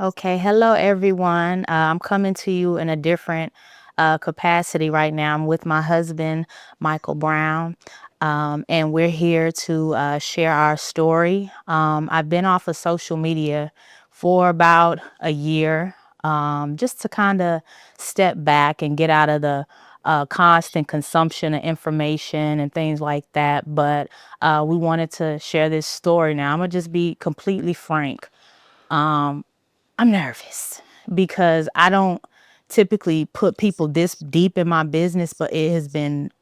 Okay, hello everyone. I'm coming to you in a different capacity right now. I'm with my husband, Michael Brown, and we're here to share our story. I've been off of social media for about a year, just to kind of step back and get out of the constant consumption of information and things like that. But we wanted to share this story now. I'm going to just be completely frank. Um, I'm nervous because I don't typically put people this deep in my business, but it has been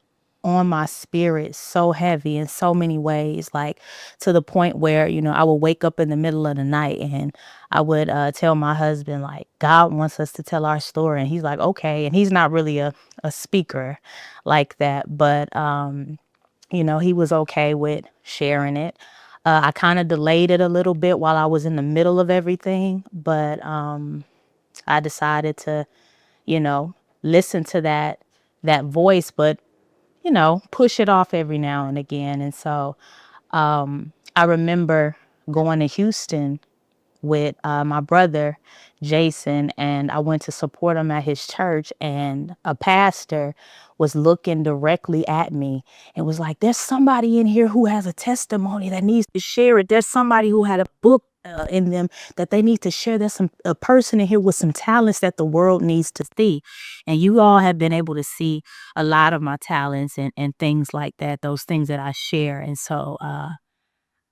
on my spirit so heavy in so many ways, like to the point where, I would wake up in the middle of the night and I would tell my husband, like, God wants us to tell our story. And he's like, okay. And he's not really a speaker like that, but he was okay with sharing it. I kind of delayed it a little bit while I was in the middle of everything, but I decided to, you know, listen to that voice, but push it off every now and again. And so I remember going to Houston with my brother Jason, and I went to support him at his church, and a pastor was looking directly at me and was like, there's somebody in here who has a testimony that needs to share it. There's somebody who had a book in them that they need to share. There's a person in here with some talents that the world needs to see, and you all have been able to see a lot of my talents and things like that, those things that I share. And so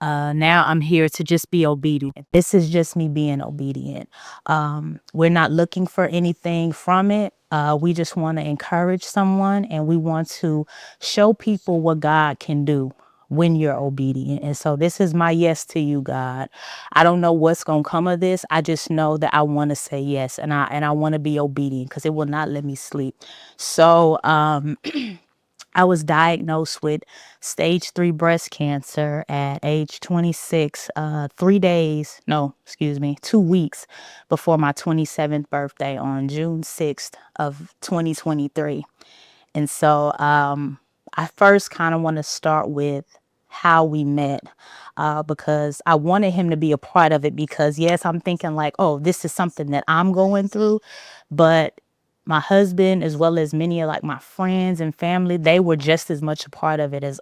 now I'm here to just be obedient. This is just me being obedient. We're not looking for anything from it. We just want to encourage someone, and we want to show people what God can do when you're obedient. And so this is my yes to you, God. I don't know what's going to come of this. I just know that I want to say yes, and I want to be obedient because it will not let me sleep. So I was diagnosed with stage 3 breast cancer at age 26, 3 days, no, excuse me, 2 weeks before my 27th birthday on June 6th of 2023. And so I first kind of want to start with how we met, because I wanted him to be a part of it because, yes, I'm thinking like, oh, this is something that I'm going through, but my husband, as well as many of like my friends and family, they were just as much a part of it as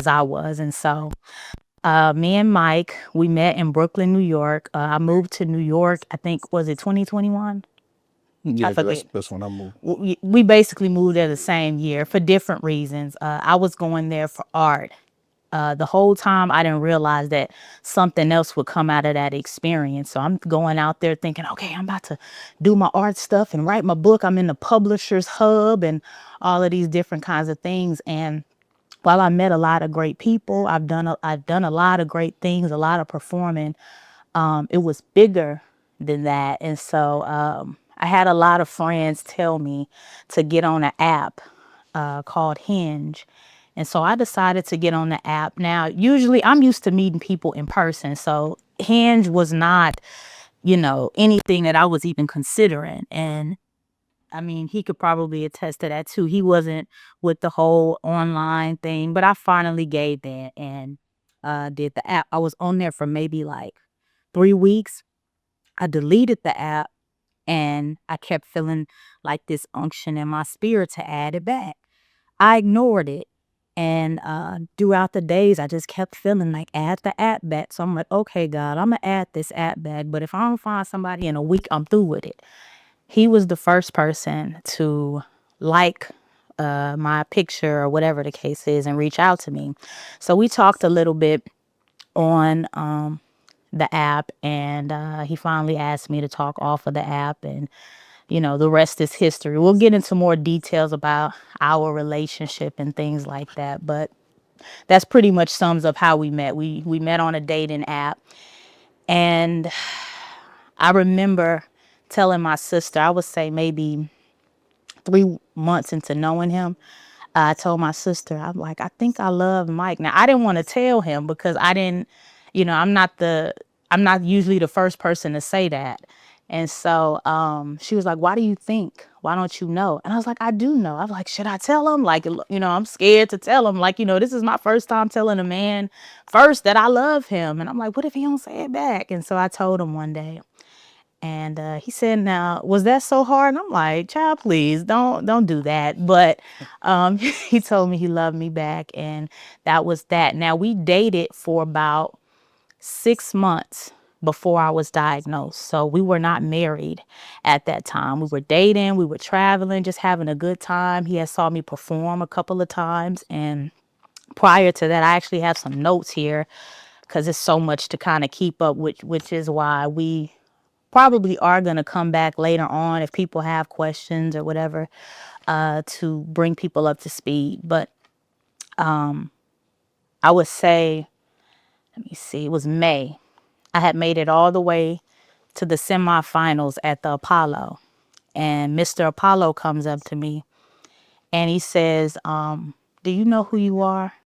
I was. And so me and Mike, we met in Brooklyn, New York. I moved to New York, I think, was it 2021? I Yeah, 'cause forget. that's when I moved. We basically moved there the same year for different reasons. I was going there for art. The whole time I didn't realize that something else would come out of that experience. So I'm going out there thinking, okay, I'm about to do my art stuff and write my book. I'm in the publisher's hub and all of these different kinds of things. And while I met a lot of great people, I've done a lot of great things, a lot of performing. It was bigger than that. And so I had a lot of friends tell me to get on an app called Hinge. And so I decided to get on the app. Now, usually I'm used to meeting people in person. So Hinge was not, anything that I was even considering. And I mean, he could probably attest to that too. He wasn't with the whole online thing, but I finally gave in and did the app. I was on there for maybe like 3 weeks. I deleted the app and I kept feeling like this unction in my spirit to add it back. I ignored it. And throughout the days, I just kept feeling like add the app back. So I'm like, okay, God, I'm gonna add this app back. But if I don't find somebody in a week, I'm through with it. He was the first person to like my picture or whatever the case is and reach out to me. So we talked a little bit on the app, and he finally asked me to talk off of the app, and the rest is history. We'll get into more details about our relationship and things like that, but that's pretty much sums up how we met. We met on a dating app, and I remember telling my sister, I would say maybe 3 months into knowing him, I told my sister, I'm like, I think I love Mike. Now I didn't want to tell him because I didn't, I'm not usually the first person to say that. And so she was like, why do you think? Why don't you know? And I was like, I do know. I was like, should I tell him? Like, I'm scared to tell him. Like, this is my first time telling a man first that I love him. And I'm like, what if he don't say it back? And so I told him one day. And he said, "Now, was that so hard?" And I'm like, "Child, please don't do that." But he told me he loved me back, and that was that. Now we dated for about 6 months before I was diagnosed. So we were not married at that time. We were dating, we were traveling, just having a good time. He had saw me perform a couple of times. And prior to that, I actually have some notes here because it's so much to kind of keep up with, which is why we probably are going to come back later on if people have questions or whatever, to bring people up to speed. But I would say, let me see, it was May. I had made it all the way to the semifinals at the Apollo. And Mr. Apollo comes up to me and he says, "Do you know who you are?"